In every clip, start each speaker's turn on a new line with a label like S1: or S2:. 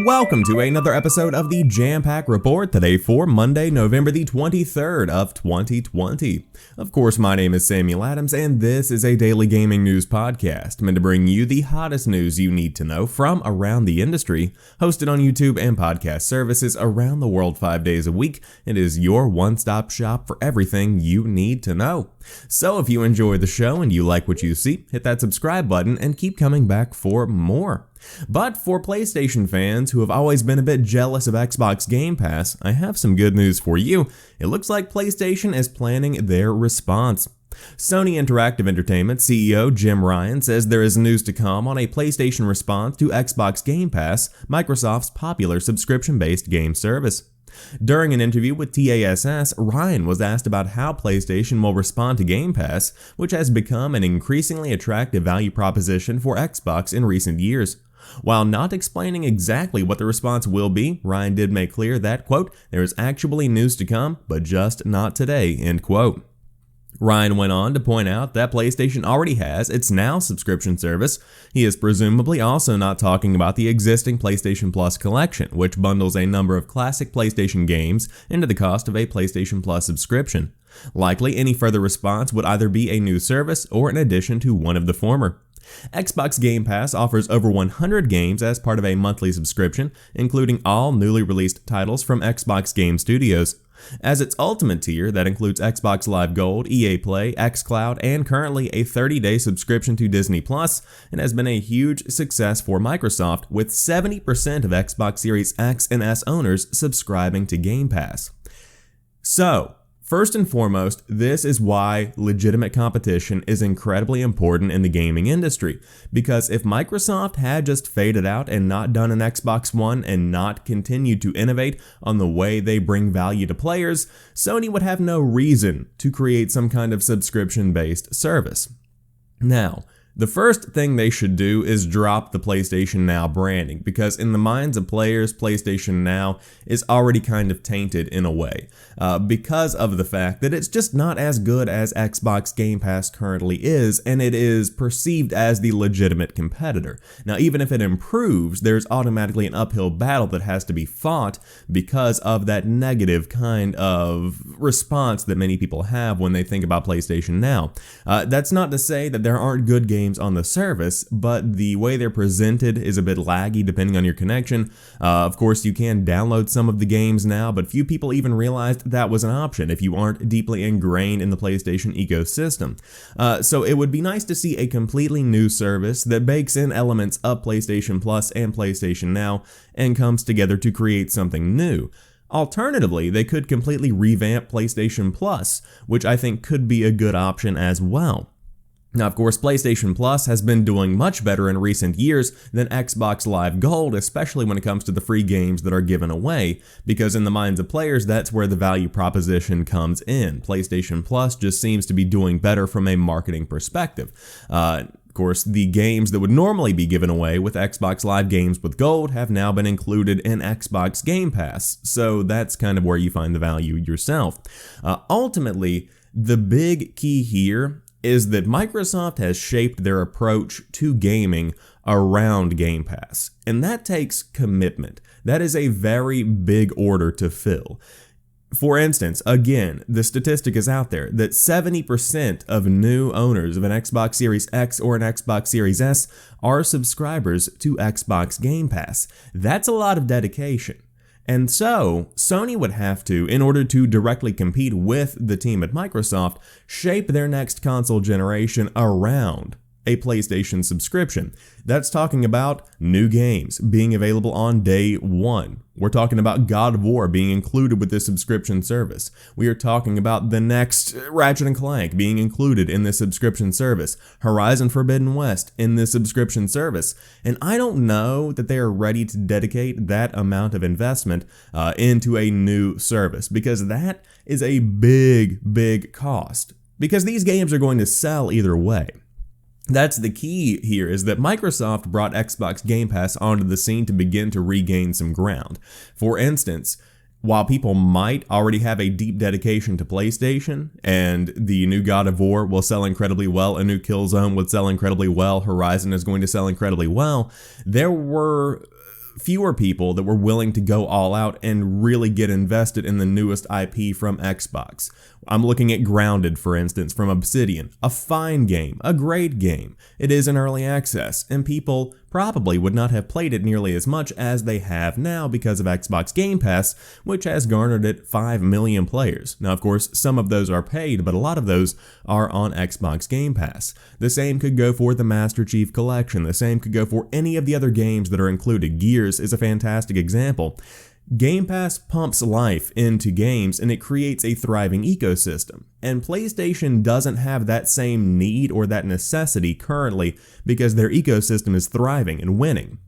S1: Welcome to another episode of the Jampack Report today for Monday, November the 23rd of 2020. Of course, my name is Samuel Adams, and this is a daily gaming news podcast meant to bring you the hottest news you need to know from around the industry. Hosted on YouTube and podcast services around the world 5 days a week, it is your one-stop shop for everything you need to know. So if you enjoy the show and you like what you see, hit that subscribe button and keep coming back for more. But for PlayStation fans who have always been a bit jealous of Xbox Game Pass, I have some good news for you. It looks like PlayStation is planning their response. Sony Interactive Entertainment CEO Jim Ryan says there is news to come on a PlayStation response to Xbox Game Pass, Microsoft's popular subscription-based game service. During an interview with TASS, Ryan was asked about how PlayStation will respond to Game Pass, which has become an increasingly attractive value proposition for Xbox in recent years. While not explaining exactly what the response will be, Ryan did make clear that, quote, there is actually news to come, but just not today, end quote. Ryan went on to point out that PlayStation already has its Now subscription service. He is presumably also not talking about the existing PlayStation Plus collection, which bundles a number of classic PlayStation games into the cost of a PlayStation Plus subscription. Likely, any further response would either be a new service or an addition to one of the former. Xbox Game Pass offers over 100 games as part of a monthly subscription, including all newly released titles from Xbox Game Studios. As its ultimate tier, that includes Xbox Live Gold, EA Play, xCloud, and currently a 30-day subscription to Disney+, it has been a huge success for Microsoft, with 70% of Xbox Series X and S owners subscribing to Game Pass. So, first and foremost, this is why legitimate competition is incredibly important in the gaming industry, because if Microsoft had just faded out and not done an Xbox One and not continued to innovate on the way they bring value to players, Sony would have no reason to create some kind of subscription-based service. Now, the first thing they should do is drop the PlayStation Now branding, because in the minds of players, PlayStation Now is already kind of tainted in a way, because of the fact that it's just not as good as Xbox Game Pass currently is, and it is perceived as the legitimate competitor. Now, even if it improves, there's automatically an uphill battle that has to be fought because of that negative kind of response that many people have when they think about PlayStation Now. That's not to say that there aren't good games on the service, but the way they're presented is a bit laggy depending on your connection. Of course, you can download some of the games now, but few people even realized that was an option if you aren't deeply ingrained in the PlayStation ecosystem. So it would be nice to see a completely new service that bakes in elements of PlayStation Plus and PlayStation Now and comes together to create something new. Alternatively, they could completely revamp PlayStation Plus, which I think could be a good option as well. Now, of course, PlayStation Plus has been doing much better in recent years than Xbox Live Gold, especially when it comes to the free games that are given away, because in the minds of players, that's where the value proposition comes in. PlayStation Plus just seems to be doing better from a marketing perspective. Of course, the games that would normally be given away with Xbox Live Games with Gold have now been included in Xbox Game Pass, so that's kind of where you find the value yourself. Ultimately, the big key here is that Microsoft has shaped their approach to gaming around Game Pass, and that takes commitment. That is a very big order to fill. For instance, again, the statistic is out there that 70% of new owners of an Xbox Series X or an Xbox Series S are subscribers to Xbox Game Pass. That's a lot of dedication. And so, Sony would have to, in order to directly compete with the team at Microsoft, shape their next console generation around a PlayStation subscription. That's talking about new games being available on day one. We're talking about God of War being included with this subscription service. We are talking about the next Ratchet & Clank being included in this subscription service. Horizon Forbidden West in this subscription service. And I don't know that they are ready to dedicate that amount of investment into a new service, because that is a big cost. Because these games are going to sell either way. That's the key here, is that Microsoft brought Xbox Game Pass onto the scene to begin to regain some ground. For instance, while people might already have a deep dedication to PlayStation, and the new God of War will sell incredibly well, a new Killzone would sell incredibly well, Horizon is going to sell incredibly well, there were fewer people that were willing to go all out and really get invested in the newest IP from Xbox. I'm looking at Grounded, for instance, from Obsidian. A fine game, a great game. It is in early access, and people probably would not have played it nearly as much as they have now because of Xbox Game Pass, which has garnered it 5 million players. Now, of course, some of those are paid, but a lot of those are on Xbox Game Pass. The same could go for the Master Chief Collection. The same could go for any of the other games that are included. Gears is a fantastic example. Game Pass pumps life into games and it creates a thriving ecosystem. And PlayStation doesn't have that same need or that necessity currently because their ecosystem is thriving and winning.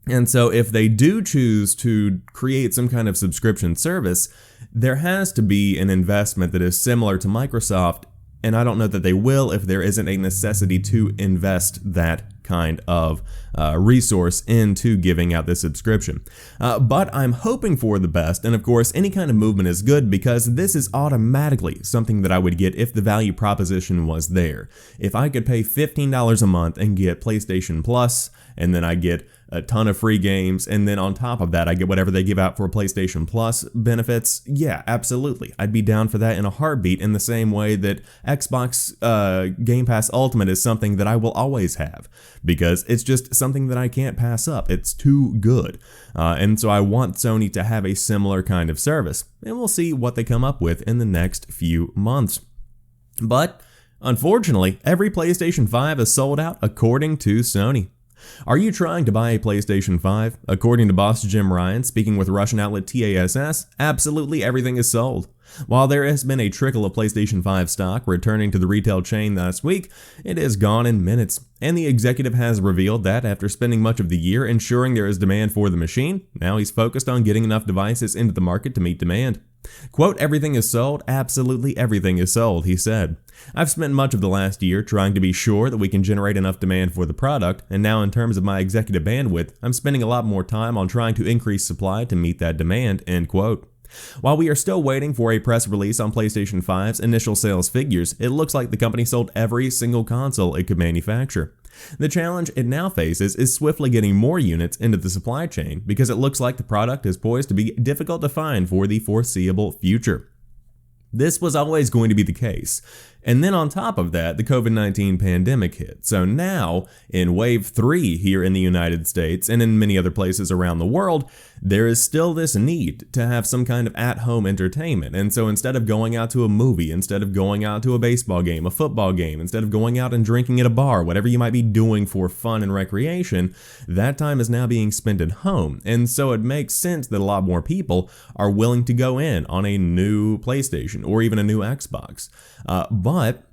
S1: And so if they do choose to create some kind of subscription service, there has to be an investment that is similar to Microsoft, and I don't know that they will if there isn't a necessity to invest that kind of resource into giving out this subscription. But I'm hoping for the best, and of course any kind of movement is good because this is automatically something that I would get if the value proposition was there. If I could pay $15 a month and get PlayStation Plus, and then I get a ton of free games, and then on top of that I get whatever they give out for PlayStation Plus benefits, yeah, absolutely. I'd be down for that in a heartbeat, in the same way that Xbox Game Pass Ultimate is something that I will always have, because it's just something that I can't pass up. It's too good. And so I want Sony to have a similar kind of service, and we'll see what they come up with in the next few months. But unfortunately, every PlayStation 5 is sold out according to Sony. Are you trying to buy a PlayStation 5? According to boss Jim Ryan, speaking with Russian outlet TASS, absolutely everything is sold. While there has been a trickle of PlayStation 5 stock returning to the retail chain last week, it is gone in minutes, and the executive has revealed that after spending much of the year ensuring there is demand for the machine, now he's focused on getting enough devices into the market to meet demand. Quote, "Everything is sold, absolutely everything is sold," he said. "I've spent much of the last year trying to be sure that we can generate enough demand for the product, and now in terms of my executive bandwidth, I'm spending a lot more time on trying to increase supply to meet that demand," end quote. While we are still waiting for a press release on PlayStation 5's initial sales figures, it looks like the company sold every single console it could manufacture. The challenge it now faces is swiftly getting more units into the supply chain, because it looks like the product is poised to be difficult to find for the foreseeable future. This was always going to be the case. And then on top of that, the COVID-19 pandemic hit. So now, in Wave 3 here in the United States and in many other places around the world, there is still this need to have some kind of at-home entertainment. And so instead of going out to a movie, instead of going out to a baseball game, a football game, instead of going out and drinking at a bar, whatever you might be doing for fun and recreation, that time is now being spent at home. And so it makes sense that a lot more people are willing to go in on a new PlayStation or even a new Xbox. But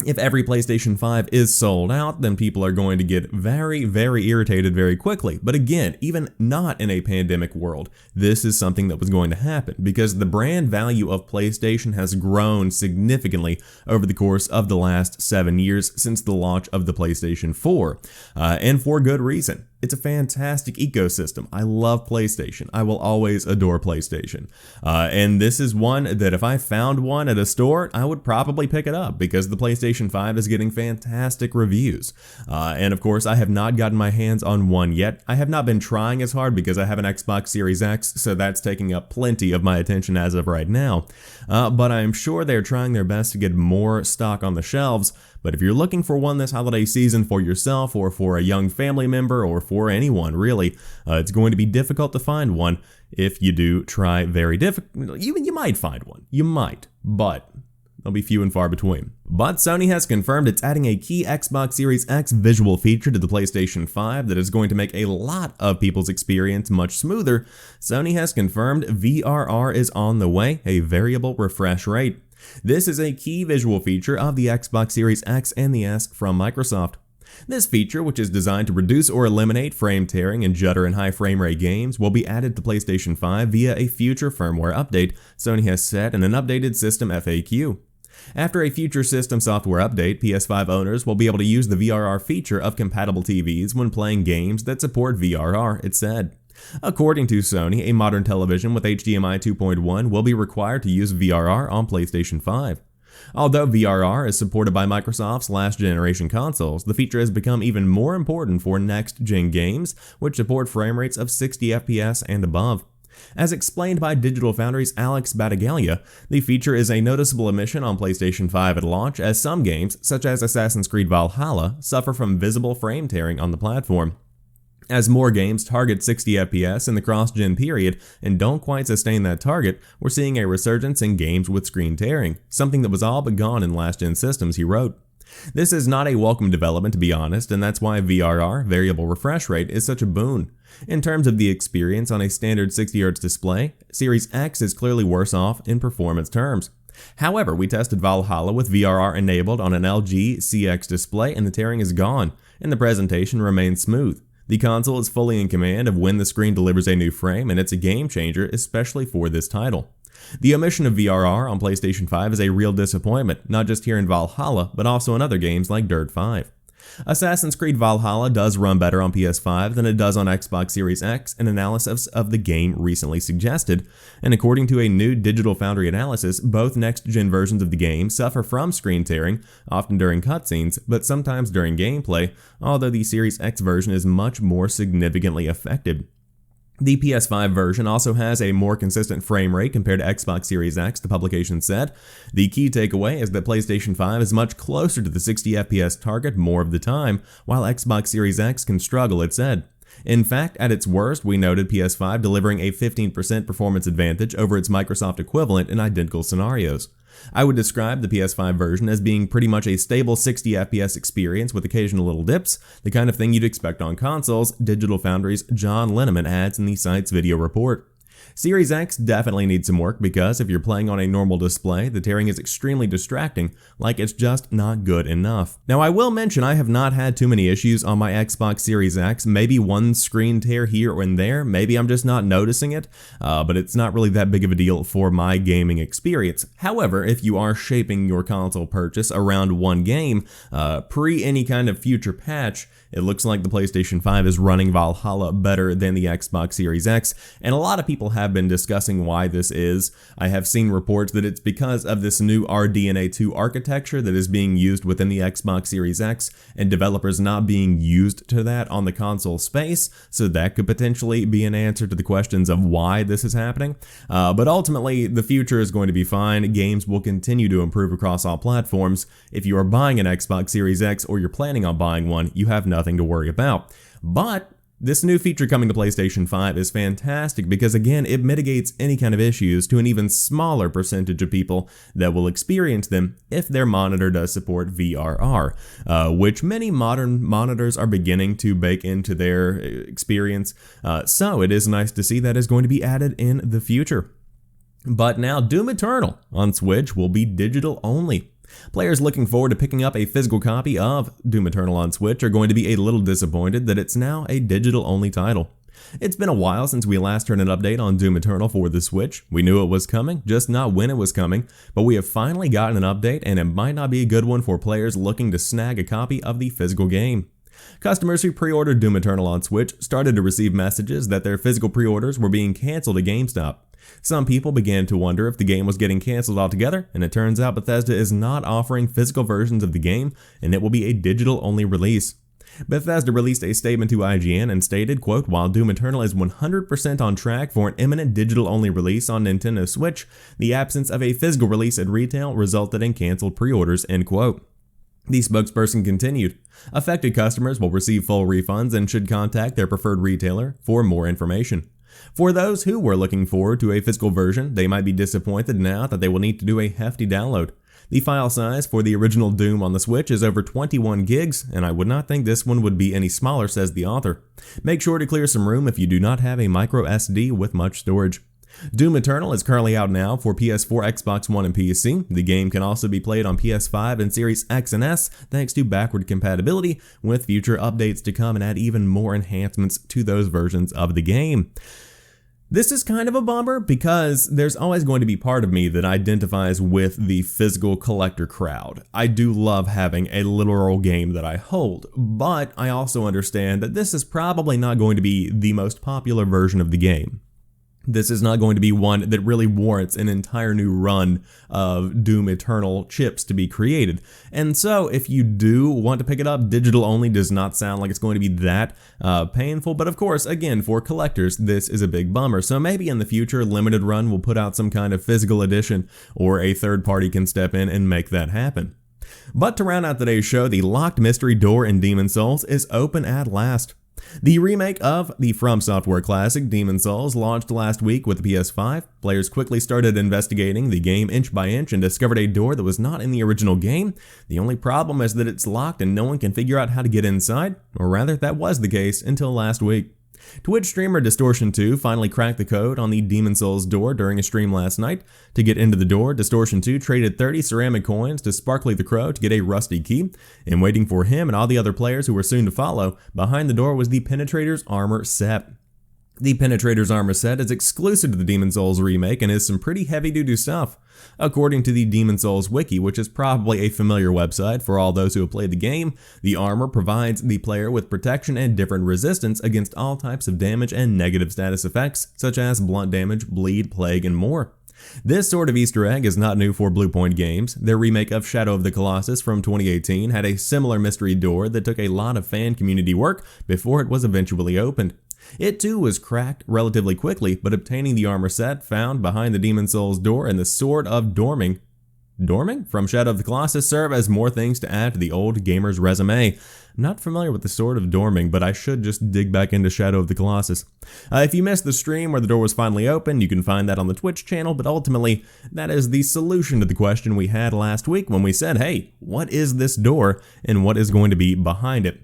S1: if every PlayStation 5 is sold out, then people are going to get very, very irritated very quickly. But again, even not in a pandemic world, this is something that was going to happen, because the brand value of PlayStation has grown significantly over the course of the last 7 years since the launch of the PlayStation 4, and for good reason. It's a fantastic ecosystem. I love PlayStation. I will always adore PlayStation. And this is one that if I found one at a store, I would probably pick it up, because the PlayStation 5 is getting fantastic reviews. And of course, I have not gotten my hands on one yet. I have not been trying as hard because I have an Xbox Series X, so that's taking up plenty of my attention as of right now. But I'm sure they're trying their best to get more stock on the shelves. But if you're looking for one this holiday season for yourself or for a young family member or for anyone really, it's going to be difficult to find one. If you do try very difficult, you might find one. You might, but they'll be few and far between. But Sony has confirmed it's adding a key Xbox Series X visual feature to the PlayStation 5 that is going to make a lot of people's experience much smoother. Sony has confirmed VRR is on the way, a variable refresh rate. This is a key visual feature of the Xbox Series X and the S from Microsoft. This feature, which is designed to reduce or eliminate frame tearing and judder in high frame rate games, will be added to PlayStation 5 via a future firmware update, Sony has said in an updated system FAQ. After a future system software update, PS5 owners will be able to use the VRR feature of compatible TVs when playing games that support VRR, it said. According to Sony, a modern television with HDMI 2.1 will be required to use VRR on PlayStation 5. Although VRR is supported by Microsoft's last-generation consoles, the feature has become even more important for next-gen games, which support frame rates of 60 FPS and above. As explained by Digital Foundry's Alex Battaglia, the feature is a noticeable omission on PlayStation 5 at launch, as some games, such as Assassin's Creed Valhalla, suffer from visible frame tearing on the platform. As more games target 60 FPS in the cross-gen period and don't quite sustain that target, we're seeing a resurgence in games with screen tearing, something that was all but gone in last-gen systems, he wrote. This is not a welcome development, to be honest, and that's why VRR, variable refresh rate, is such a boon. In terms of the experience on a standard 60Hz display, Series X is clearly worse off in performance terms. However, we tested Valhalla with VRR enabled on an LG CX display and the tearing is gone, and the presentation remains smooth. The console is fully in command of when the screen delivers a new frame, and it's a game changer, especially for this title. The omission of VRR on PlayStation 5 is a real disappointment, not just here in Valhalla, but also in other games like Dirt 5. Assassin's Creed Valhalla does run better on PS5 than it does on Xbox Series X, an analysis of the game recently suggested, and according to a new Digital Foundry analysis, both next-gen versions of the game suffer from screen tearing, often during cutscenes, but sometimes during gameplay, although the Series X version is much more significantly affected. The PS5 version also has a more consistent frame rate compared to Xbox Series X, the publication said. The key takeaway is that PlayStation 5 is much closer to the 60 FPS target more of the time, while Xbox Series X can struggle, it said. In fact, at its worst, we noted PS5 delivering a 15% performance advantage over its Microsoft equivalent in identical scenarios. I would describe the PS5 version as being pretty much a stable 60 FPS experience with occasional little dips, the kind of thing you'd expect on consoles, Digital Foundry's John Linneman adds in the site's video report. Series X definitely needs some work because if you're playing on a normal display, the tearing is extremely distracting, like it's just not good enough. Now I will mention I have not had too many issues on my Xbox Series X, maybe one screen tear here and there, maybe I'm just not noticing it, but it's not really that big of a deal for my gaming experience. However, if you are shaping your console purchase around one game, pre any kind of future patch, it looks like the PlayStation 5 is running Valhalla better than the Xbox Series X, and a lot of people have been discussing why this is. I have seen reports that it's because of this new RDNA 2 architecture that is being used within the Xbox Series X, and developers not being used to that on the console space, so that could potentially be an answer to the questions of why this is happening. But ultimately, the future is going to be fine. Games will continue to improve across all platforms. If you are buying an Xbox Series X or you're planning on buying one, you have nothing to worry about. But this new feature coming to PlayStation 5 is fantastic because, again, it mitigates any kind of issues to an even smaller percentage of people that will experience them if their monitor does support VRR, which many modern monitors are beginning to bake into their experience. So it is nice to see that is going to be added in the future. But now Doom Eternal on Switch will be digital only. Players looking forward to picking up a physical copy of Doom Eternal on Switch are going to be a little disappointed that it's now a digital-only title. It's been a while since we last heard an update on Doom Eternal for the Switch. We knew it was coming, just not when it was coming, but we have finally gotten an update, and it might not be a good one for players looking to snag a copy of the physical game. Customers who pre-ordered Doom Eternal on Switch started to receive messages that their physical pre-orders were being canceled at GameStop. Some people began to wonder if the game was getting canceled altogether, and it turns out Bethesda is not offering physical versions of the game, and it will be a digital-only release. Bethesda released a statement to IGN and stated, quote, "While Doom Eternal is 100% on track for an imminent digital-only release on Nintendo Switch, the absence of a physical release at retail resulted in canceled pre-orders," end quote. The spokesperson continued, "Affected customers will receive full refunds and should contact their preferred retailer for more information. For those who were looking forward to a physical version, they might be disappointed now that they will need to do a hefty download. The file size for the original Doom on the Switch is over 21 gigs, and I would not think this one would be any smaller," says the author. "Make sure to clear some room if you do not have a micro SD with much storage." Doom Eternal is currently out now for PS4, Xbox One, and PC. The game can also be played on PS5 and Series X and S thanks to backward compatibility, with future updates to come and add even more enhancements to those versions of the game. This is kind of a bummer because there's always going to be part of me that identifies with the physical collector crowd. I do love having a literal game that I hold, but I also understand that this is probably not going to be the most popular version of the game. This is not going to be one that really warrants an entire new run of Doom Eternal chips to be created. And so if you do want to pick it up, digital only does not sound like it's going to be that painful. But of course, again, for collectors, this is a big bummer. So maybe in the future, Limited Run will put out some kind of physical edition, or a third party can step in and make that happen. But to round out today's show, the locked mystery door in Demon's Souls is open at last. The remake of the From Software classic Demon's Souls launched last week with the PS5. Players quickly started investigating the game inch by inch and discovered a door that was not in the original game. The only problem is that it's locked and no one can figure out how to get inside, or rather that was the case until last week. Twitch streamer Distortion2 finally cracked the code on the Demon's Souls door during a stream last night. To get into the door, Distortion2 traded 30 ceramic coins to Sparkly the Crow to get a rusty key, and waiting for him and all the other players who were soon to follow, behind the door was the Penetrator's armor set. The Penetrator's armor set is exclusive to the Demon's Souls remake and is some pretty heavy-duty stuff. According to the Demon's Souls wiki, which is probably a familiar website for all those who have played the game, the armor provides the player with protection and different resistance against all types of damage and negative status effects, such as blunt damage, bleed, plague, and more. This sort of Easter egg is not new for Bluepoint Games. Their remake of Shadow of the Colossus from 2018 had a similar mystery door that took a lot of fan community work before it was eventually opened. It too was cracked relatively quickly, but obtaining the armor set found behind the Demon's Souls door and the Sword of Dorming from Shadow of the Colossus serve as more things to add to the old gamer's resume. Not familiar with the Sword of Dorming, but I should just dig back into Shadow of the Colossus. If you missed the stream where the door was finally open, you can find that on the Twitch channel, but ultimately, that is the solution to the question we had last week when we said, hey, what is this door and what is going to be behind it?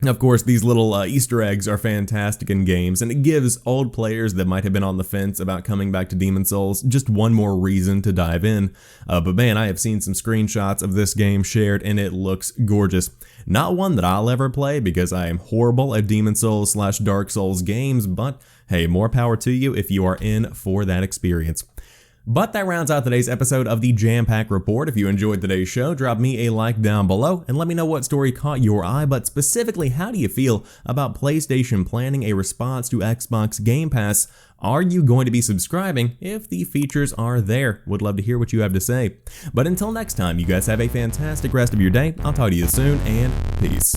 S1: Of course, these little Easter eggs are fantastic in games, and it gives old players that might have been on the fence about coming back to Demon's Souls just one more reason to dive in. But man, I have seen some screenshots of this game shared, and it looks gorgeous. Not one that I'll ever play because I am horrible at Demon's Souls / Dark Souls games, but hey, more power to you if you are in for that experience. But that rounds out today's episode of the Jampack Report. If you enjoyed today's show, drop me a like down below and let me know what story caught your eye, but specifically, how do you feel about PlayStation planning a response to Xbox Game Pass? Are you going to be subscribing if the features are there? Would love to hear what you have to say. But until next time, you guys have a fantastic rest of your day. I'll talk to you soon, and peace.